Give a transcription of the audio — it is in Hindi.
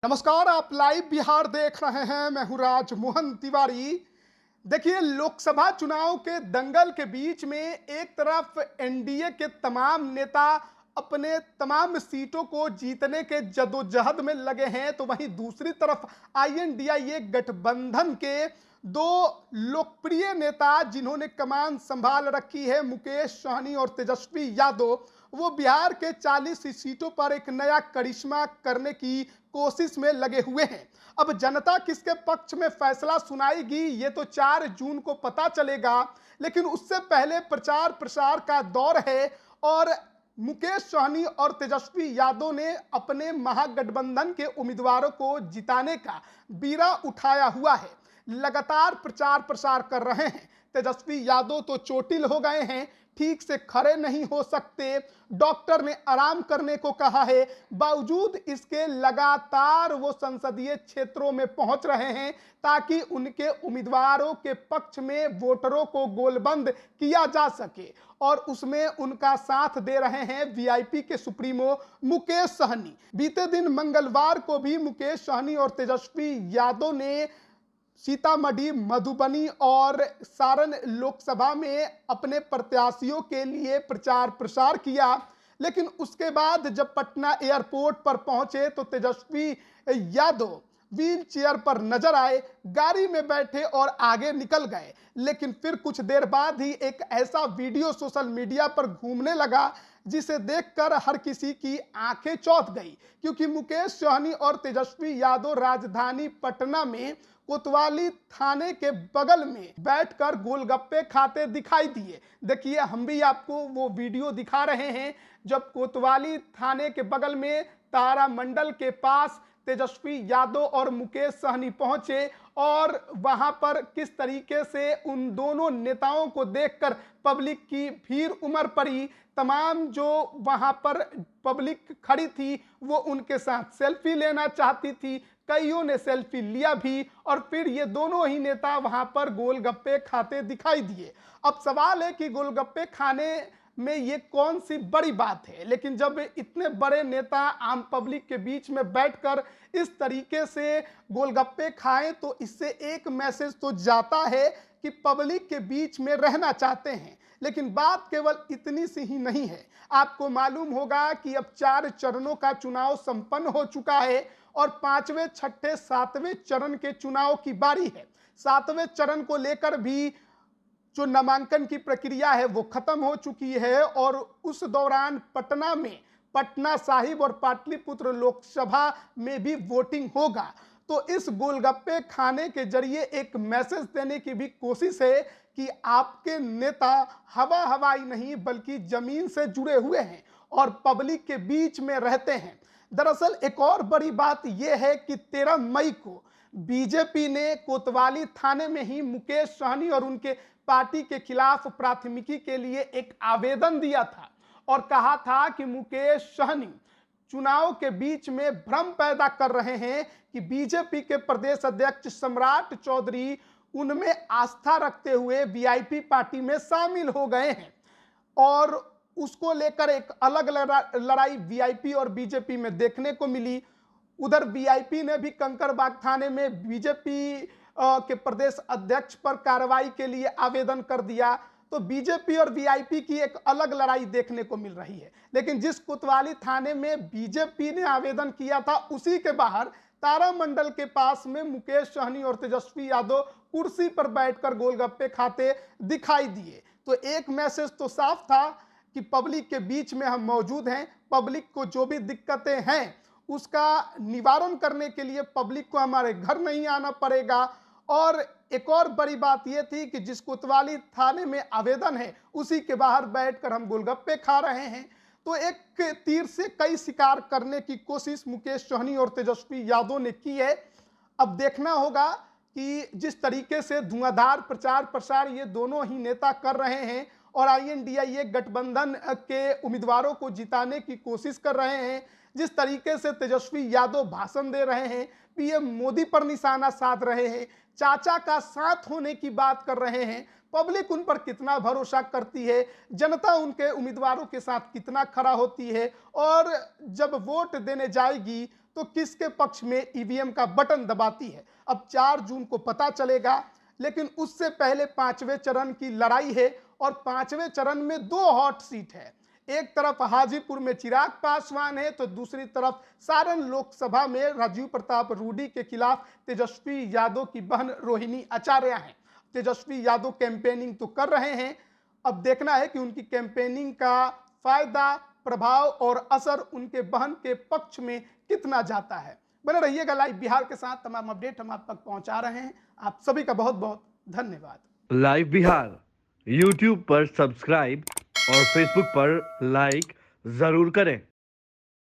नमस्कार, आप लाइव बिहार देख रहे हैं। मैं हूं राज मोहन तिवारी। देखिए, लोकसभा चुनाव के दंगल के बीच में एक तरफ एनडीए के तमाम नेता अपने तमाम सीटों को जीतने के जदोजहद में लगे हैं, तो वहीं दूसरी तरफ आईएनडीआईए गठबंधन के दो लोकप्रिय नेता जिन्होंने कमान संभाल रखी है, मुकेश सहनी और तेजस्वी यादव, वो बिहार के 40 सीटों पर एक नया करिश्मा करने की कोशिश में लगे हुए हैं। अब जनता किसके पक्ष में फैसला सुनाएगी, ये तो 4 जून को पता चलेगा, लेकिन उससे पहले प्रचार प्रसार का दौर है और मुकेश सहनी और तेजस्वी यादव ने अपने महागठबंधन के उम्मीदवारों को जिताने का बीड़ा उठाया हुआ है। लगातार प्रचार प्रसार कर रहे हैं। तेजस्वी यादव तो चोटिल हो गए हैं, ठीक से खड़े नहीं हो सकते, डॉक्टर ने आराम करने को कहा है। बावजूद इसके लगातार वो संसदीय क्षेत्रों में पहुंच रहे हैं ताकि उनके उम्मीदवारों के पक्ष में वोटरों को गोलबंद किया जा सके, और उसमें उनका साथ दे रहे हैं वीआईपी के सुप्रीमो मुकेश सहनी। बीते दिन मंगलवार को भी मुकेश सहनी और तेजस्वी यादव ने सीतामढ़ी, मधुबनी और सारण लोकसभा में अपने प्रत्याशियों के लिए प्रचार प्रसार किया, लेकिन उसके बाद जब पटना एयरपोर्ट पर पहुंचे तो तेजस्वी यादव व्हील चेयर पर नजर आए, गाड़ी में बैठे और आगे निकल गए। लेकिन फिर कुछ देर बाद ही एक ऐसा वीडियो सोशल मीडिया पर घूमने लगा जिसे देखकर हर किसी की आंखें चौंध गई, क्योंकि मुकेश सहनी और तेजस्वी यादव राजधानी पटना में कोतवाली थाने के बगल में बैठकर गोलगप्पे खाते दिखाई दिए। देखिए, हम भी आपको वो वीडियो दिखा रहे हैं जब कोतवाली थाने के बगल में तारामंडल के पास तेजस्वी यादव और मुकेश सहनी पहुंचे और वहां पर किस तरीके से उन दोनों नेताओं को देखकर पब्लिक की भीड़ उमड़ पड़ी। तमाम जो वहां पर पब्लिक खड़ी थी वो उनके साथ सेल्फी लेना चाहती थी, कईयों ने सेल्फी लिया भी, और फिर ये दोनों ही नेता वहां पर गोलगप्पे खाते दिखाई दिए। अब सवाल है कि गोलगप्पे खाने में ये कौन सी बड़ी बात है, लेकिन जब इतने बड़े नेता आम पब्लिक के बीच में बैठकर इस तरीके से गोलगप्पे खाएं तो इससे एक मैसेज तो जाता है कि पब्लिक के बीच में रहना चाहते हैं। लेकिन बात केवल इतनी सी ही नहीं है। आपको मालूम होगा कि अब 4 चरणों का चुनाव संपन्न हो चुका है और 5वें, 6ठे, 7वें चरण के चुनाव की बारी है। 7वें चरण को लेकर भी जो नामांकन की प्रक्रिया है वो खत्म हो चुकी है और उस दौरान पटना में पटना साहिब और पाटलिपुत्र लोकसभा में भी वोटिंग होगा। तो इस गोलगप्पे खाने के जरिए एक मैसेज देने की भी कोशिश है कि आपके नेता हवा हवाई नहीं बल्कि जमीन से जुड़े हुए हैं और पब्लिक के बीच में रहते हैं। दरअसल एक और बड़ी बात यह है कि 13 मई को बीजेपी ने कोतवाली थाने में ही मुकेश सहनी और उनके पार्टी के खिलाफ प्राथमिकी के लिए एक आवेदन दिया था और कहा था कि मुकेश सहनी चुनाव के बीच में भ्रम पैदा कर रहे हैं कि बीजेपी के प्रदेश अध्यक्ष सम्राट चौधरी उनमें आस्था रखते हुए वीआईपी पार्टी में शामिल हो गए हैं, और उसको लेकर एक अलग लड़ाई वीआईपी और बीजेपी में देखने को मिली। उधर वीआईपी ने भी कंकड़बाग थाने में बीजेपी के प्रदेश अध्यक्ष पर कार्रवाई के लिए आवेदन कर दिया। तो बीजेपी और वीआईपी की एक अलग लड़ाई देखने को मिल रही है। लेकिन जिस कोतवाली थाने में बीजेपी ने आवेदन किया था उसी के बाहर तारामंडल के पास में मुकेश सहनी और तेजस्वी यादव कुर्सी पर बैठकर गोलगप्पे खाते दिखाई दिए। तो एक मैसेज तो साफ था कि पब्लिक के बीच में हम मौजूद हैं, पब्लिक को जो भी दिक्कतें हैं उसका निवारण करने के लिए पब्लिक को हमारे घर नहीं आना पड़ेगा। और एक और बड़ी बात यह थी कि जिस कोतवाली थाने में आवेदन है उसी के बाहर बैठकर हम गोलगप्पे खा रहे हैं। तो एक तीर से कई शिकार करने की कोशिश मुकेश सहनी और तेजस्वी यादव ने की है। अब देखना होगा कि जिस तरीके से धुआंधार प्रचार प्रसार ये दोनों ही नेता कर रहे हैं और आईएनडीआईए गठबंधन के उम्मीदवारों को जिताने की कोशिश कर रहे हैं, जिस तरीके से तेजस्वी यादव भाषण दे रहे हैं, पीएम मोदी पर निशाना साध रहे हैं, चाचा का साथ होने की बात कर रहे हैं, पब्लिक उन पर कितना भरोसा करती है, जनता उनके उम्मीदवारों के साथ कितना खड़ा होती है, और जब वोट देने जाएगी तो किसके पक्ष में ईवीएम का बटन दबाती है। अब 4 जून को पता चलेगा, लेकिन उससे पहले 5वें चरण की लड़ाई है और 5वें चरण में 2 हॉट सीट है। एक तरफ हाजीपुर में चिराग पासवान है तो दूसरी तरफ सारण लोकसभा में राजीव प्रताप रूडी के खिलाफ तेजस्वी यादव की बहन रोहिणी आचार्य हैं। तेजस्वी यादव कैंपेनिंग तो कर रहे हैं, अब देखना है कि उनकी कैंपेनिंग का फायदा, प्रभाव और असर उनके बहन के पक्ष में कितना जाता है। बने रहिएगा लाइव बिहार के साथ, तमाम अपडेट हम आप तक पहुंचा रहे हैं। आप सभी का बहुत बहुत धन्यवाद। लाइव बिहार यूट्यूब पर सब्सक्राइब और फेसबुक पर लाइक जरूर करें।